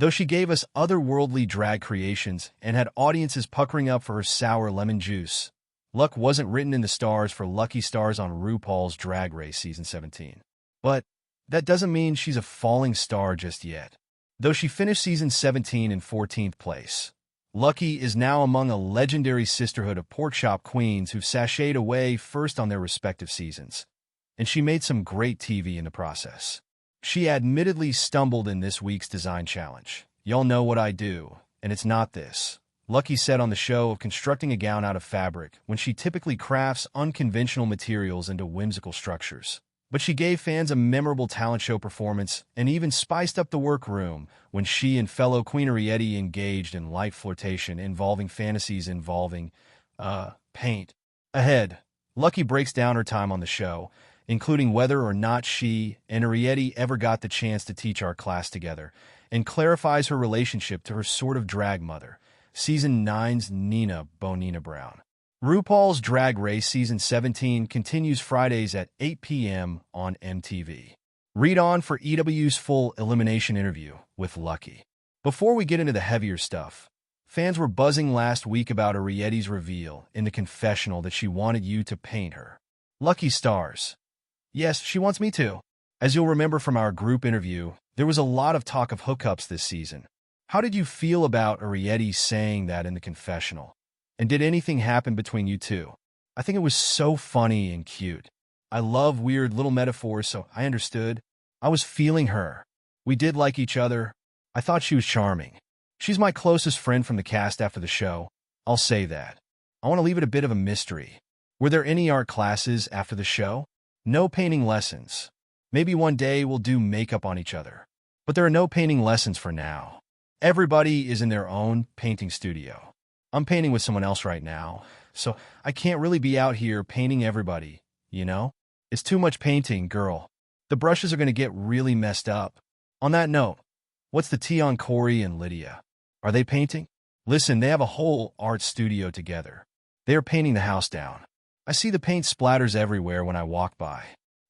Though she gave us otherworldly drag creations and had audiences puckering up for her sour lemon juice, luck wasn't written in the stars for Lucky Stars on RuPaul's Drag Race Season 17. But that doesn't mean she's a falling star just yet. Though she finished Season 17 in 14th place, Lucky is now among a legendary sisterhood of porkchop queens who've sashayed away first on their respective seasons, and she made some great TV in the process. She admittedly stumbled in this week's design challenge. Y'all know what I do, and it's not this. Lucky said on the show of constructing a gown out of fabric when she typically crafts unconventional materials into whimsical structures. But she gave fans a memorable talent show performance and even spiced up the workroom when she and fellow Queen Ariete engaged in light flirtation involving fantasies involving, paint. Ahead, Lucky breaks down her time on the show, including whether or not she and Ariete ever got the chance to teach our class together, and clarifies her relationship to her sort of drag mother, Season 9's Nina Bonina Brown. RuPaul's Drag Race Season 17 continues Fridays at 8 p.m. on MTV. Read on for EW's full elimination interview with Lucky. Before we get into the heavier stuff, fans were buzzing last week about Ariete's reveal in the confessional that she wanted you to paint her. Lucky Starzzz. Yes, she wants me to. As you'll remember from our group interview, there was a lot of talk of hookups this season. How did you feel about Ariete saying that in the confessional? And did anything happen between you two? I think it was so funny and cute. I love weird little metaphors, so I understood. I was feeling her. We did like each other. I thought she was charming. She's my closest friend from the cast after the show. I'll say that. I want to leave it a bit of a mystery. Were there any art classes after the show? No painting lessons. Maybe one day we'll do makeup on each other. But there are no painting lessons for now. Everybody is in their own painting studio. I'm painting with someone else right now, so I can't really be out here painting everybody, you know? It's too much painting, girl. The brushes are going to get really messed up. On that note, what's the tea on Corey and Lydia? Are they painting? Listen, they have a whole art studio together. They are painting the house down. I see the paint splatters everywhere when I walk by.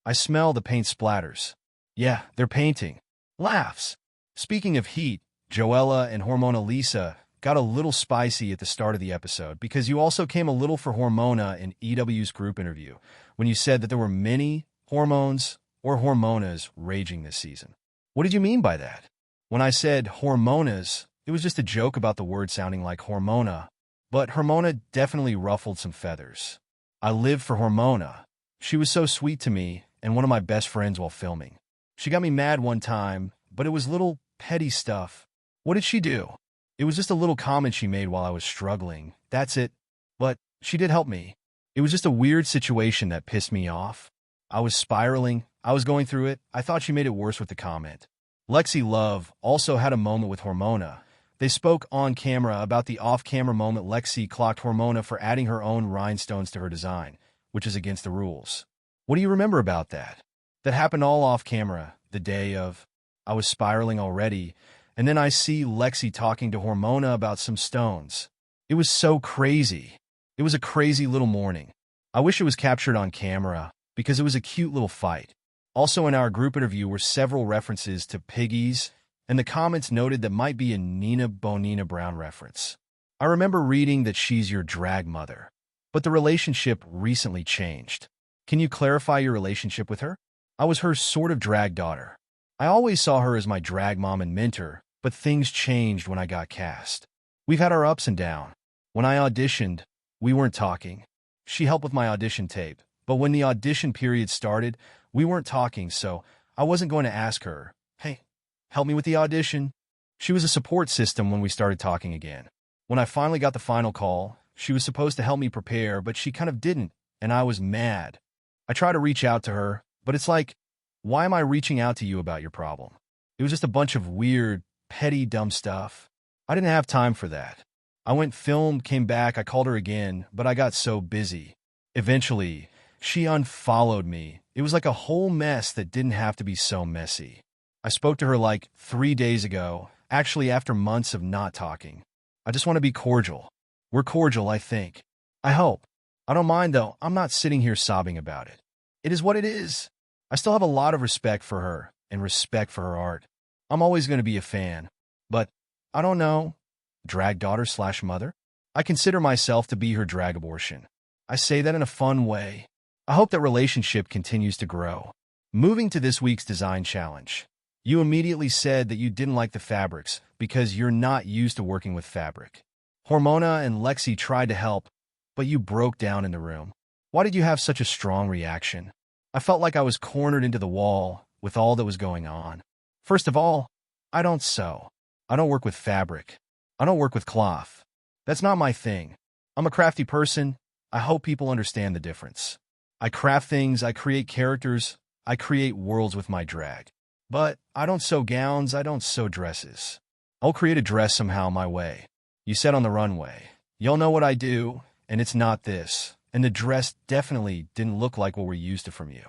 I smell the paint splatters. Yeah, they're painting. Laughs. Speaking of heat, Joella and Hormona Lisa got a little spicy at the start of the episode because you also came a little for Hormona in EW's group interview when you said that there were many hormones or hormonas raging this season. What did you mean by that? When I said hormonas, it was just a joke about the word sounding like hormona, but Hormona definitely ruffled some feathers. I live for Hormona. She was so sweet to me and one of my best friends while filming. She got me mad one time, but it was little petty stuff. What did she do? It was just a little comment she made while I was struggling. That's it. But she did help me. It was just a weird situation that pissed me off. I was spiraling. I was going through it. I thought she made it worse with the comment. Lexi Love also had a moment with Hormona. They spoke on camera about the off-camera moment Lexi clocked Hormona for adding her own rhinestones to her design, which is against the rules. What do you remember about that? That happened all off camera, the day of. I was spiraling already, and then I see Lexi talking to Hormona about some stones. It was so crazy. It was a crazy little morning. I wish it was captured on camera, because it was a cute little fight. Also in our group interview were several references to piggies, and the comments noted that might be a Nina Bonina Brown reference. I remember reading that she's your drag mother, but the relationship recently changed. Can you clarify your relationship with her? I was her sort of drag daughter. I always saw her as my drag mom and mentor, but things changed when I got cast. We've had our ups and downs. When I auditioned, we weren't talking. She helped with my audition tape, but when the audition period started, we weren't talking, so I wasn't going to ask her, hey, help me with the audition. She was a support system when we started talking again. When I finally got the final call, she was supposed to help me prepare, but she kind of didn't, and I was mad. I tried to reach out to her, but it's like, why am I reaching out to you about your problem? It was just a bunch of weird, petty, dumb stuff. I didn't have time for that. I went filmed, came back, I called her again, but I got so busy. Eventually, she unfollowed me. It was like a whole mess that didn't have to be so messy. I spoke to her like 3 days ago, actually after months of not talking. I just want to be cordial. We're cordial, I think. I hope. I don't mind, though. I'm not sitting here sobbing about it. It is what it is. I still have a lot of respect for her and respect for her art. I'm always going to be a fan. But, I don't know, drag daughter/mother? I consider myself to be her drag abortion. I say that in a fun way. I hope that relationship continues to grow. Moving to this week's design challenge. You immediately said that you didn't like the fabrics because you're not used to working with fabric. Hormona and Lexi tried to help, but you broke down in the room. Why did you have such a strong reaction? I felt like I was cornered into the wall with all that was going on. First of all, I don't sew. I don't work with fabric. I don't work with cloth. That's not my thing. I'm a crafty person. I hope people understand the difference. I craft things, I create characters, I create worlds with my drag. But I don't sew gowns, I don't sew dresses. I'll create a dress somehow my way. You said on the runway, y'all know what I do, and it's not this. And the dress definitely didn't look like what we're used to from you.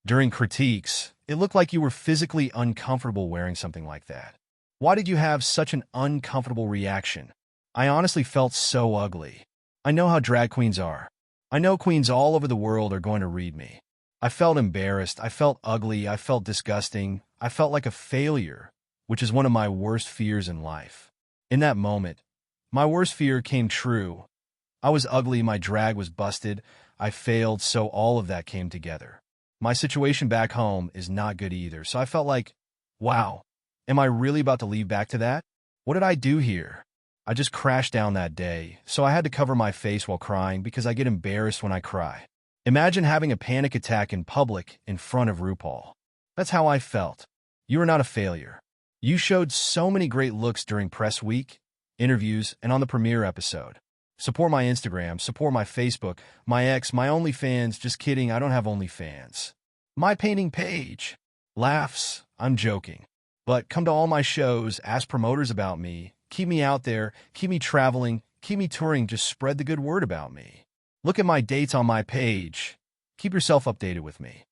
During critiques, it looked like you were physically uncomfortable wearing something like that. Why did you have such an uncomfortable reaction? I honestly felt so ugly. I know how drag queens are. I know queens all over the world are going to read me. I felt embarrassed, I felt ugly, I felt disgusting, I felt like a failure, which is one of my worst fears in life. In that moment, my worst fear came true. I was ugly, my drag was busted, I failed, so all of that came together. My situation back home is not good either, so I felt like, wow, am I really about to leave back to that? What did I do here? I just crashed down that day, so I had to cover my face while crying because I get embarrassed when I cry. Imagine having a panic attack in public in front of RuPaul. That's how I felt. You are not a failure. You showed so many great looks during press week, interviews, and on the premiere episode. Support my Instagram, support my Facebook, my X, my OnlyFans. Just kidding, I don't have OnlyFans. My painting page. Laughs, I'm joking. But come to all my shows, ask promoters about me, keep me out there, keep me traveling, keep me touring, just spread the good word about me. Look at my dates on my page. Keep yourself updated with me.